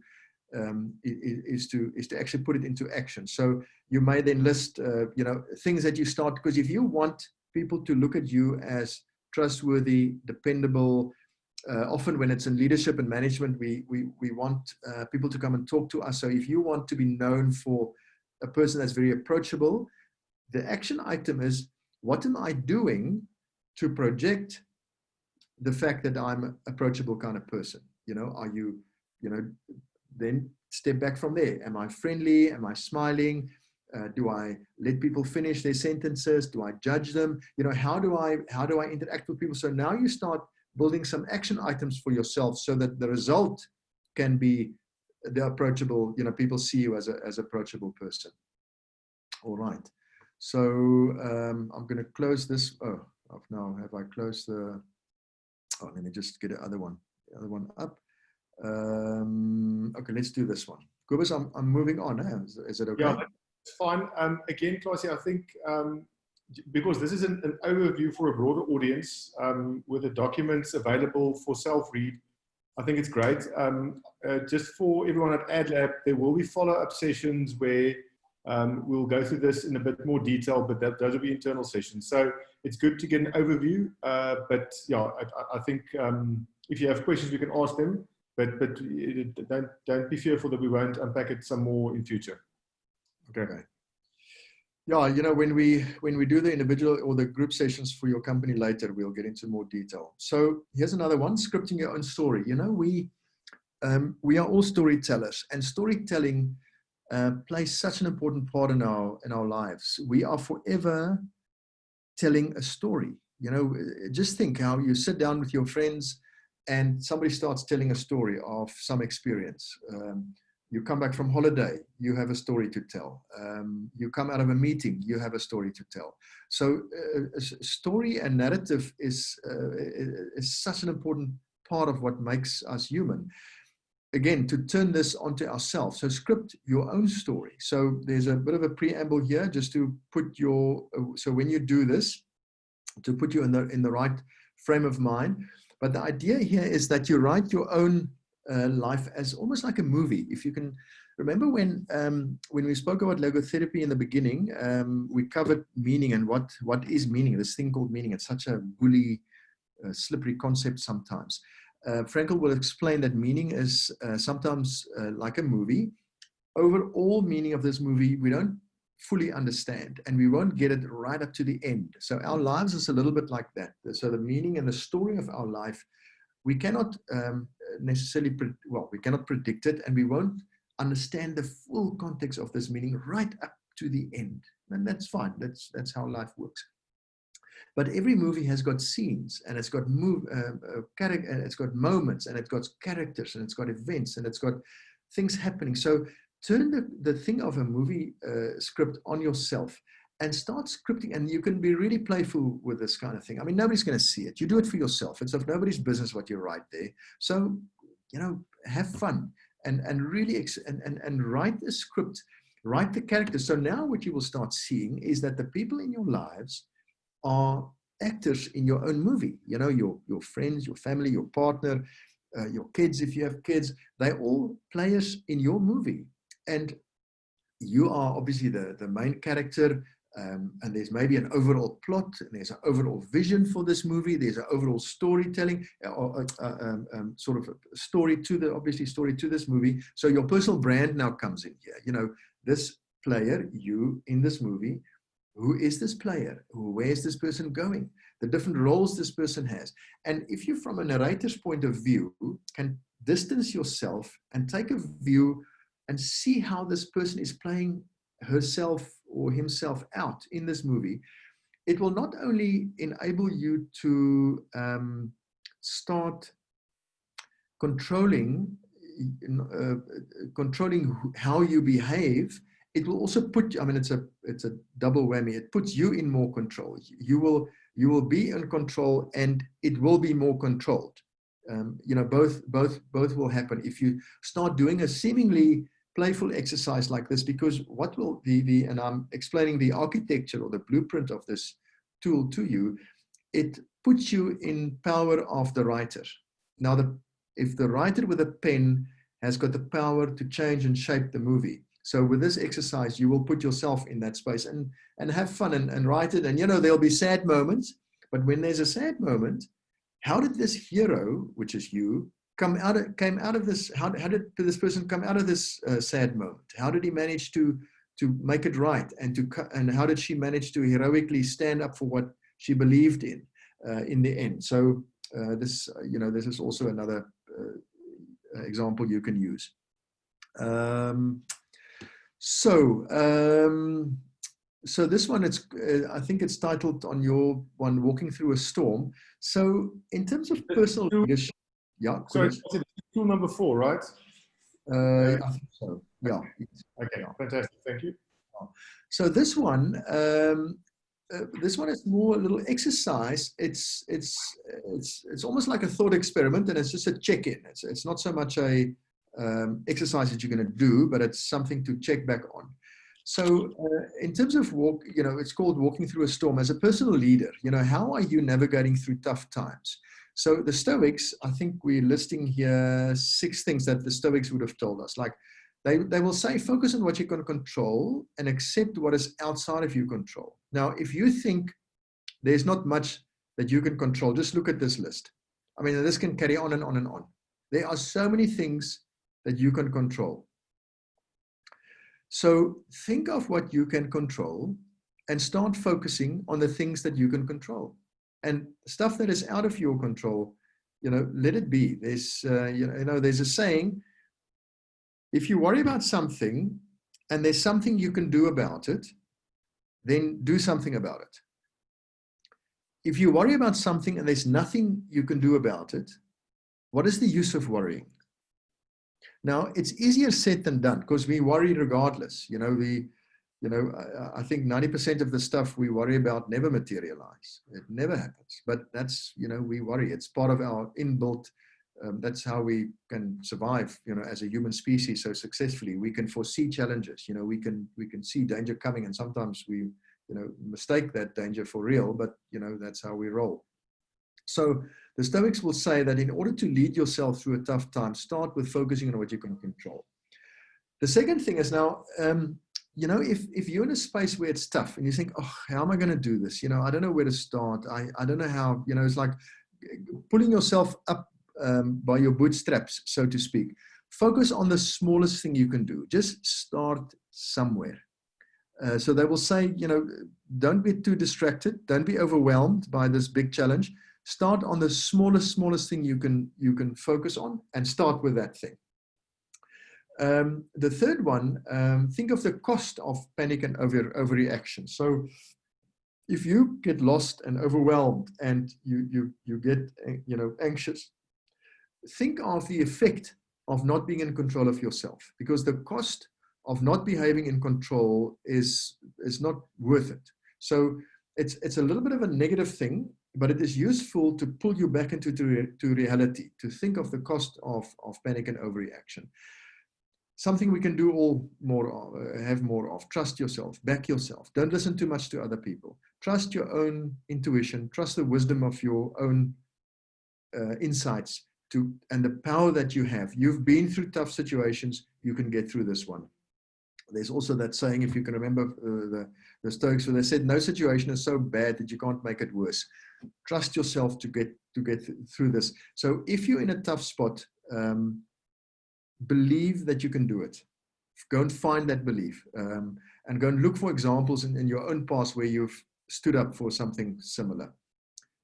actually put it into action. So you may then list, you know, things that you start, because if you want people to look at you as trustworthy, dependable, often when it's in leadership and management, we want people to come and talk to us. So if you want to be known for a person that's very approachable, the action item is, what am I doing to project the fact that I'm an approachable kind of person? You know, are you, you know, then step back from there. Am I friendly? Am I smiling? Do I let people finish their sentences? Do I judge them? You know, how do I interact with people? So now you start building some action items for yourself so that the result can be the approachable, you know, people see you as an approachable person. All right. So I'm going to close this. Oh, now have I closed the, oh, let me just get the other one up. Okay, let's do this one. Kobus, I'm moving on. Is it okay? Yeah, it's fine. Again, Classy, I think because this is an overview for a broader audience with the documents available for self-read, I think it's great. Just for everyone at AdLab, there will be follow-up sessions where we'll go through this in a bit more detail, but those will be internal sessions. So it's good to get an overview. But yeah, I think if you have questions, we can ask them. But don't be fearful that we won't unpack it some more in future. Okay. Yeah, you know, when we do the individual or the group sessions for your company later, we'll get into more detail. So here's another one: scripting your own story. You know, we are all storytellers, and storytelling plays such an important part in our lives. We are forever telling a story. You know, just think how you sit down with your friends and somebody starts telling a story of some experience. You come back from holiday, you have a story to tell. You come out of a meeting, you have a story to tell. So story and narrative is such an important part of what makes us human. again, to turn this onto ourselves. So script your own story. So there's a bit of a preamble here just to put your, so when you do this, to put you in the right frame of mind. But the idea here is that you write your own life as almost like a movie. If you can remember when we spoke about logotherapy in the beginning, we covered meaning and what is meaning, this thing called meaning. It's such a woolly, slippery concept sometimes. Frankl will explain that meaning is sometimes like a movie. Overall meaning of this movie, we don't fully understand, and we won't get it right up to the end. So our lives is a little bit like that. So the meaning and the story of our life, we cannot necessarily, we cannot predict it, and we won't understand the full context of this meaning right up to the end. And that's fine. That's how life works. But every movie has got scenes, and it's got character, and it's got moments, and it's got characters, and it's got events, and it's got things happening. So turn the thing of a movie script on yourself and start scripting. And you can be really playful with this kind of thing. I mean, nobody's going to see it. You do it for yourself. It's of nobody's business what you write there. So, have fun and really and write the script, write the characters. So now what you will start seeing is that the people in your lives are actors in your own movie. Your friends, your family, your partner, your kids, if you have kids, they're all players in your movie. And you are obviously the main character, and there's maybe an overall plot, and there's an overall vision for this movie, there's an overall storytelling, sort of a story to this movie. So your personal brand now comes in here. This player, you in this movie, who is this player? Where is this person going? The different roles this person has. And if you, from a narrator's point of view, can distance yourself and take a view and see how this person is playing herself or himself out in this movie, it will not only enable you to start controlling how you behave. It will also put you, I mean, it's a double whammy. It puts you in more control. You will be in control, and it will be more controlled. Both will happen if you start doing a seemingly playful exercise like this, because what will and I'm explaining the architecture or the blueprint of this tool to you, it puts you in power of the writer. Now, if the writer with a pen has got the power to change and shape the movie. So with this exercise, you will put yourself in that space and have fun and write it. And, there'll be sad moments, but when there's a sad moment, how did this hero, which is you, came out of this? How did this person come out of this sad moment? How did he manage to make it right, and how did she manage to heroically stand up for what she believed in the end? So this is also another example you can use. So this one, I think it's titled on your one, Walking Through a Storm. So in terms of personal leadership, yeah. So it's tool number 4, right? I think so. Yeah. Okay. Fantastic. Thank you. So this one is more a little exercise. It's almost like a thought experiment, and it's just a check-in. It's not so much a exercise that you're going to do, but it's something to check back on. So in terms of it's called Walking Through a Storm. As a personal leader, how are you navigating through tough times? So the Stoics, I think we're listing here 6 things that the Stoics would have told us. Like they will say, focus on what you can control and accept what is outside of your control. Now, if you think there's not much that you can control, just look at this list. I mean, this can carry on and on and on. There are so many things that you can control. So think of what you can control and start focusing on the things that you can control. And stuff that is out of your control, let it be. There's, there's a saying, if you worry about something and there's something you can do about it, then do something about it. If you worry about something and there's nothing you can do about it, what is the use of worrying? Now, it's easier said than done, because we worry regardless. I think 90% of the stuff we worry about never materialize. It never happens. But that's, we worry. It's part of our inbuilt That's how we can survive, as a human species so successfully. We can foresee challenges. We can see danger coming, and sometimes we, mistake that danger for real. But that's how we roll. So the Stoics will say that in order to lead yourself through a tough time, start with focusing on what you can control. The second thing is now, if you're in a space where it's tough and you think, oh, how am I going to do this? I don't know where to start. I don't know how, it's like pulling yourself up by your bootstraps, so to speak. Focus on the smallest thing you can do. Just start somewhere. So they will say, don't be too distracted. Don't be overwhelmed by this big challenge. Start on the smallest thing you can focus on, and start with that thing. The third one, think of the cost of panic and overreaction. So if you get lost and overwhelmed and you get anxious, think of the effect of not being in control of yourself, because the cost of not behaving in control is not worth it. So it's a little bit of a negative thing, but it is useful to pull you back into reality, to think of the cost of panic and overreaction. Something we can do have more of. Trust yourself, back yourself. Don't listen too much to other people. Trust your own intuition, trust the wisdom of your own insights and the power that you have. You've been through tough situations, you can get through this one. There's also that saying, if you can remember the Stoics, where they said, no situation is so bad that you can't make it worse. Trust yourself to get through this. So if you're in a tough spot, believe that you can do it. Go and find that belief, and go and look for examples in your own past where you've stood up for something similar.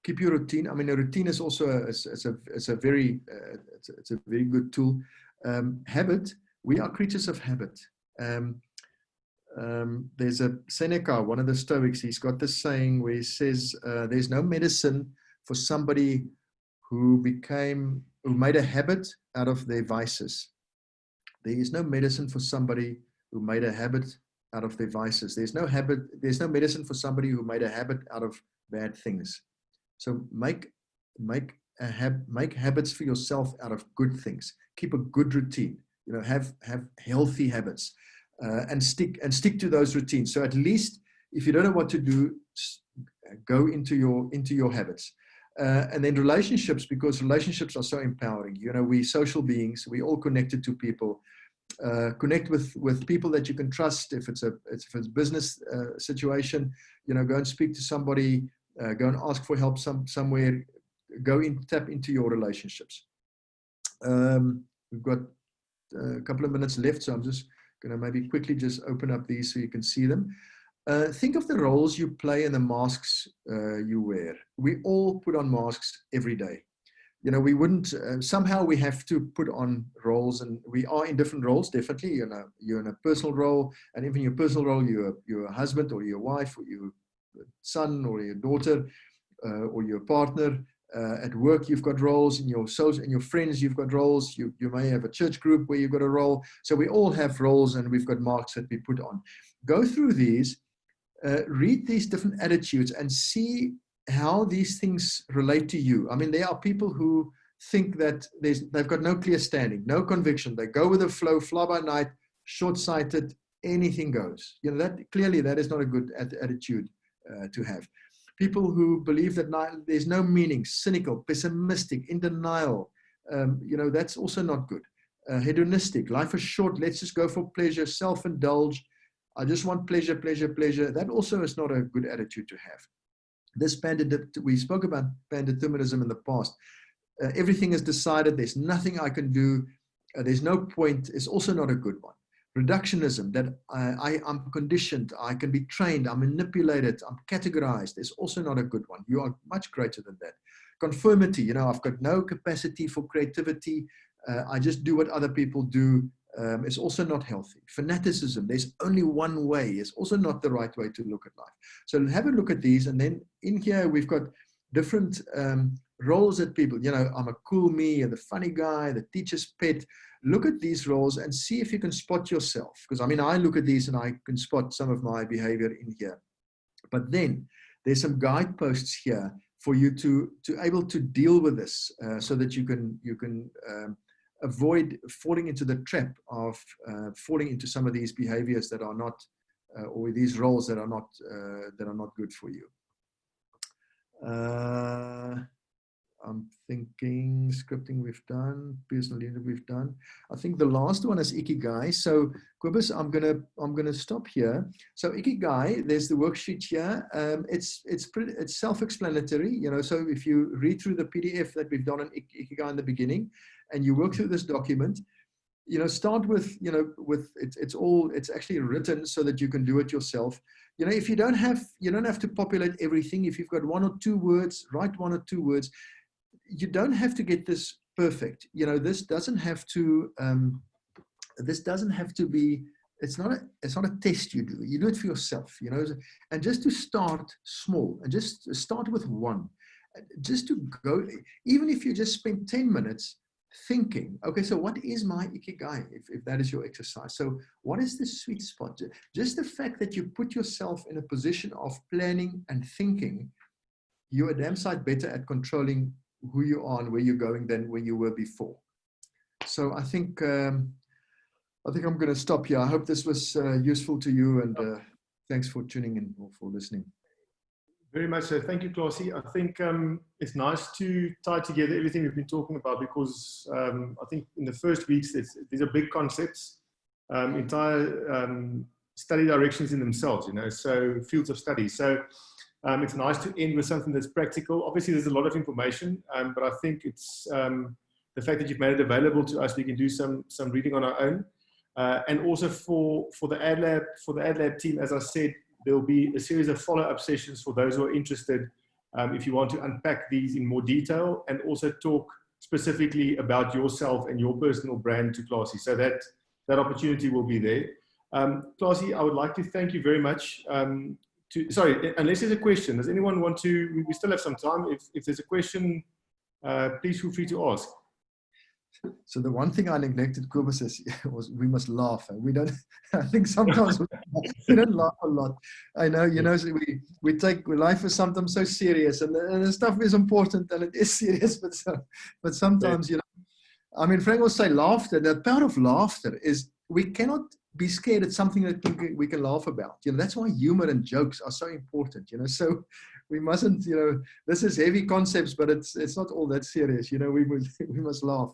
Keep your routine. I mean, a routine is also it's a very good tool. Habit. We are creatures of habit. There's a Seneca, one of the Stoics. He's got this saying where he says, "There's no medicine for somebody who made a habit out of their vices. There is no medicine for somebody who made a habit out of their vices. There's no medicine for somebody who made a habit out of bad things." So make habits for yourself out of good things. Keep a good routine. Have healthy habits, and stick to those routines. So at least if you don't know what to do, go into your habits. And then relationships, because relationships are so empowering. We social beings. We all connected to people. Connect with people that you can trust. If it's a business situation, go and speak to somebody. Go and ask for help somewhere. Tap into your relationships. We've got a couple of minutes left, so I'm just going to maybe quickly just open up these so you can see them. Think of the roles you play and the masks you wear. We all put on masks every day. We wouldn't, somehow we have to put on roles, and we are in different roles, definitely. You're in a personal role, and even your personal role, you're a husband or your wife or your son or your daughter or your partner. At work, you've got roles. In your friends, you've got roles. You may have a church group where you've got a role. So we all have roles, and we've got marks that we put on. Go through these, read these different attitudes, and see how these things relate to you. I mean, there are people who think that they've got no clear standing, no conviction. They go with the flow, fly by night, short-sighted, anything goes. That is not a good attitude to have. People who believe that there's no meaning, cynical, pessimistic, in denial, that's also not good. Hedonistic, life is short, let's just go for pleasure, self-indulge. I just want pleasure. That also is not a good attitude to have. We spoke about pandeterminism in the past. Everything is decided, there's nothing I can do, there's no point, is also not a good one. Reductionism, that I'm conditioned, I can be trained, I'm manipulated, I'm categorized, is also not a good one. You are much greater than that. Conformity, I've got no capacity for creativity, I just do what other people do, is also not healthy. Fanaticism, there's only one way, is also not the right way to look at life. So have a look at these, and then in here we've got different roles that people, I'm a cool me, the funny guy, the teacher's pet. Look at these roles and see if you can spot yourself. Because I look at these and I can spot some of my behavior in here. But then there's some guideposts here for you to able to deal with this, so that you can avoid falling into the trap of falling into some of these behaviors that are not, or these roles that are not good for you. I'm thinking scripting we've done, personal leadership we've done. I think the last one is Ikigai. So Kobus, I'm gonna stop here. So Ikigai, there's the worksheet here. It's self-explanatory, you know. So if you read through the PDF that we've done on Ikigai in the beginning, and you work through this document, you know, start with, you know, with it's actually written so that you can do it yourself. You know, if you don't have to populate everything. If you've got 1 or 2 words, write 1 or 2 words. You don't have to get this perfect. You know, this doesn't have to be, it's not a test you do. You do it for yourself, you know, and just to start small and just start with 1, just to go, even if you just spend 10 minutes thinking, okay, so what is my Ikigai, if that is your exercise? So what is the sweet spot? Just the fact that you put yourself in a position of planning and thinking, you're a damn sight better at controlling who you are and where you're going than where you were before. So I think I'm going to stop here. I hope this was useful to you, and thanks for tuning in or for listening. Very much so. Thank you, Clausie. I think it's nice to tie together everything we've been talking about, because I think in the first weeks, these are big concepts, entire study directions in themselves, you know, so fields of study. So it's nice to end with something that's practical. Obviously, there's a lot of information, but I think it's the fact that you've made it available to us. We can do some reading on our own, and also for the Ad Lab team. As I said, there will be a series of follow-up sessions for those who are interested. If you want to unpack these in more detail and also talk specifically about yourself and your personal brand to Clausie, so that opportunity will be there. Clausie, I would like to thank you very much. Sorry, unless there's a question, does anyone want to, we still have some time. If there's a question, please feel free to ask. So the one thing I neglected, Kobus, was we must laugh. We don't, I think sometimes we don't laugh a lot. I know, you know, so we take life as sometimes so serious, and the stuff is important and it is serious, but sometimes, you know, I mean, Frank will say laughter, the power of laughter is we cannot be scared at something that we can laugh about. You know, that's why humor and jokes are so important, you know, so we mustn't, you know, this is heavy concepts, but it's not all that serious. You know, we must laugh.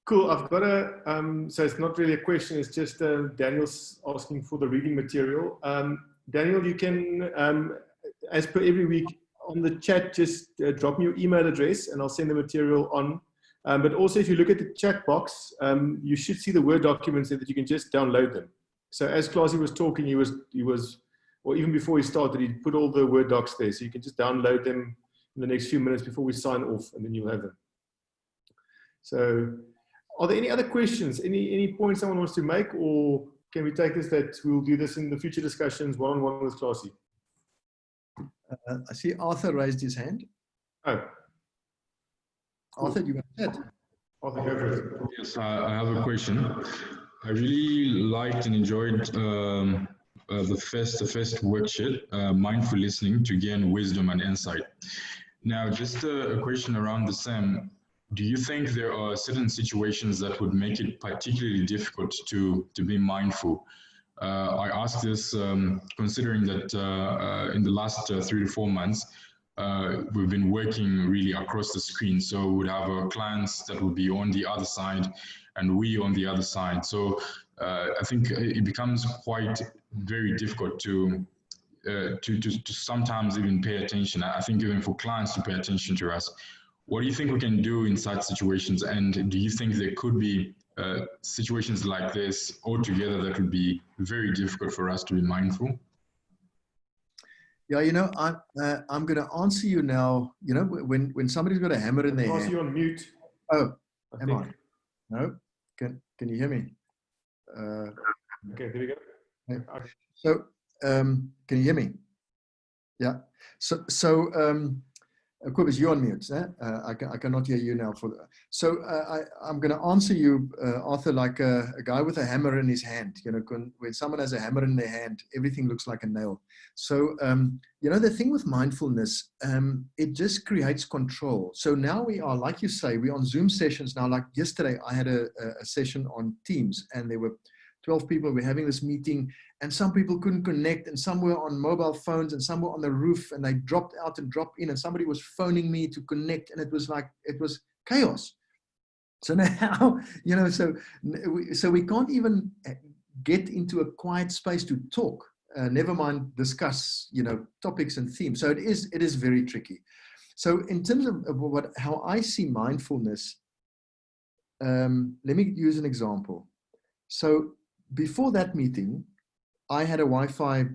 Cool. I've got so it's not really a question, it's just Daniel's asking for the reading material. Daniel, you can, as per every week on the chat, just drop me your email address and I'll send the material on. But also, if you look at the chat box, you should see the Word documents there that you can just download them. So as Clausie was talking, he was, or even before he started, he put all the Word docs there. So you can just download them in the next few minutes before we sign off, and then you'll have them. So are there any other questions? Any points someone wants to make, or can we take this that we'll do this in the future discussions one-on-one with Clausie? I see Arthur raised his hand. Oh. Arthur, you want to chat? Arthur, go for it. Yes, I have a question. I really liked and enjoyed the first worksheet, mindful listening to gain wisdom and insight. Now, just a question around the same. Do you think there are certain situations that would make it particularly difficult to be mindful? I ask this considering that in the last 3 to 4 months, we've been working really across the screen. So we would have our clients that would be on the other side and we on the other side. So I think it becomes quite very difficult to sometimes even pay attention. I think even for clients to pay attention to us. What do you think we can do in such situations? And do you think there could be situations like this altogether that would be very difficult for us to be mindful? Yeah, you know, I'm going to answer you now. You know, when somebody's got a hammer in their hand. You on mute. Oh, am I? No. Can you hear me? Okay, there we go. Okay. So, can you hear me? Yeah. So Kobus, you're on mute. I cannot hear you now. So I'm going to answer you, Arthur, like a guy with a hammer in his hand. You know, when someone has a hammer in their hand, everything looks like a nail. So, you know, the thing with mindfulness, it just creates control. So now we are, like you say, we're on Zoom sessions now. Like yesterday, I had a session on Teams, and there were 12 people. We're having this meeting, and some people couldn't connect, and some were on mobile phones, and some were on the roof, and they dropped out and dropped in, and somebody was phoning me to connect, and it was like, it was chaos. So now, you know, so we can't even get into a quiet space to talk, never mind discuss, you know, topics and themes. So it is very tricky. So in terms of how I see mindfulness, let me use an example. So before that meeting, I had a Wi-Fi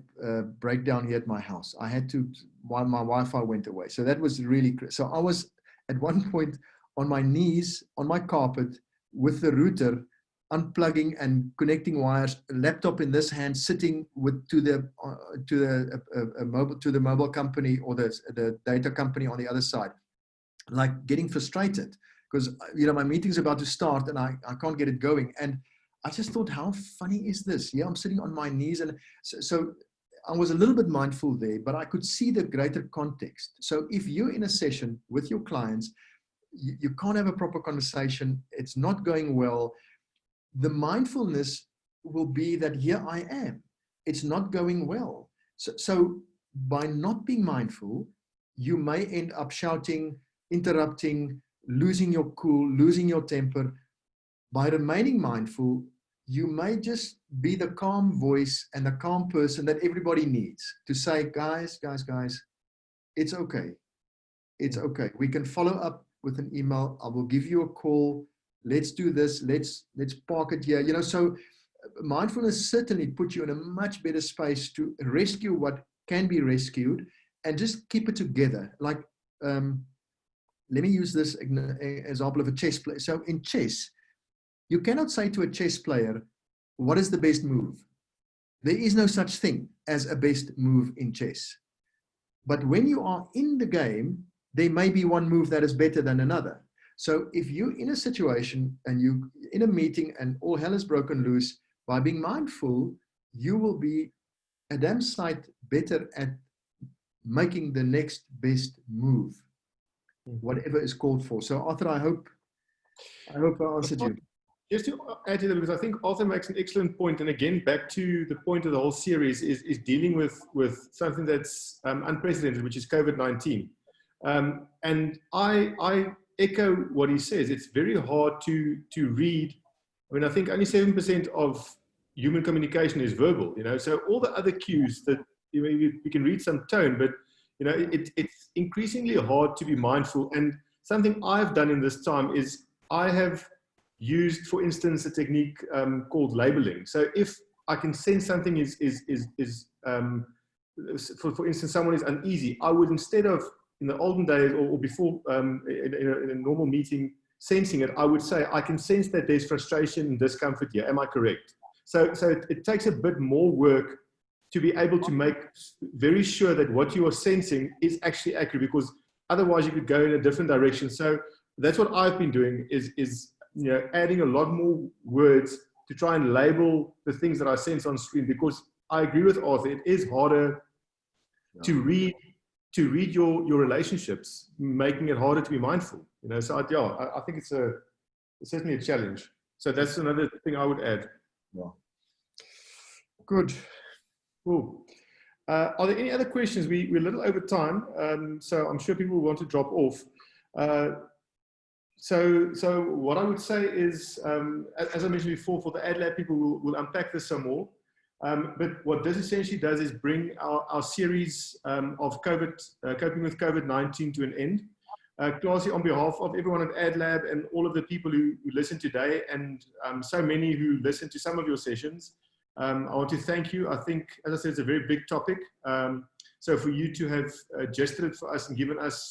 breakdown here at my house. I had to, while my Wi-Fi went away. So that was really, so I was at one point on my knees on my carpet with the router, unplugging and connecting wires, a laptop in this hand, sitting to the mobile company or the data company on the other side, like getting frustrated because, you know, my meeting's about to start and I can't get it going. And I just thought, how funny is this? Yeah, I'm sitting on my knees. And so I was a little bit mindful there, but I could see the greater context. So if you're in a session with your clients, you can't have a proper conversation. It's not going well. The mindfulness will be that here I am. It's not going well. So by not being mindful, you may end up shouting, interrupting, losing your cool, losing your temper. By remaining mindful, you may just be the calm voice and the calm person that everybody needs to say, guys, it's okay. It's okay. We can follow up with an email. I will give you a call. Let's do this. Let's park it here. You know, so mindfulness certainly puts you in a much better space to rescue what can be rescued and just keep it together. Like, let me use this example of a chess player. So in chess, you cannot say to a chess player, what is the best move? There is no such thing as a best move in chess. But when you are in the game, there may be one move that is better than another. So if you're in a situation and you're in a meeting and all hell is broken loose, by being mindful, you will be a damn sight better at making the next best move, whatever is called for. So Arthur, I hope I answered you. Just to add to that, because I think Arthur makes an excellent point, and again, back to the point of the whole series is dealing with something that's unprecedented, which is COVID-19. And I echo what he says. It's very hard to read. I mean, I think only 7% of human communication is verbal, you know, so all the other cues that, you know, you can read some tone, but, you know, it's increasingly hard to be mindful. And something I've done in this time is I have used, for instance, a technique called labeling. So if I can sense something for instance, someone is uneasy, I would, instead of in the olden days or before in a normal meeting, sensing it, I would say, I can sense that there's frustration and discomfort here. Am I correct? So it takes a bit more work to be able to make very sure that what you are sensing is actually accurate, because otherwise you could go in a different direction. So that's what I've been doing is you know, adding a lot more words to try and label the things that I sense on screen, because I agree with Arthur, it is harder to read your relationships, making it harder to be mindful. You know, so I think it's certainly a challenge. So that's another thing I would add. Yeah. Good. Cool. Are there any other questions? We're a little over time, so I'm sure people will want to drop off. So what I would say is, as I mentioned before, for the AdLab people, we'll unpack this some more. But what this essentially does is bring our series of coping with COVID-19 to an end. Classy, on behalf of everyone at AdLab and all of the people who listen today, and so many who listen to some of your sessions, I want to thank you. I think, as I said, it's a very big topic. So for you to have adjusted it for us and given us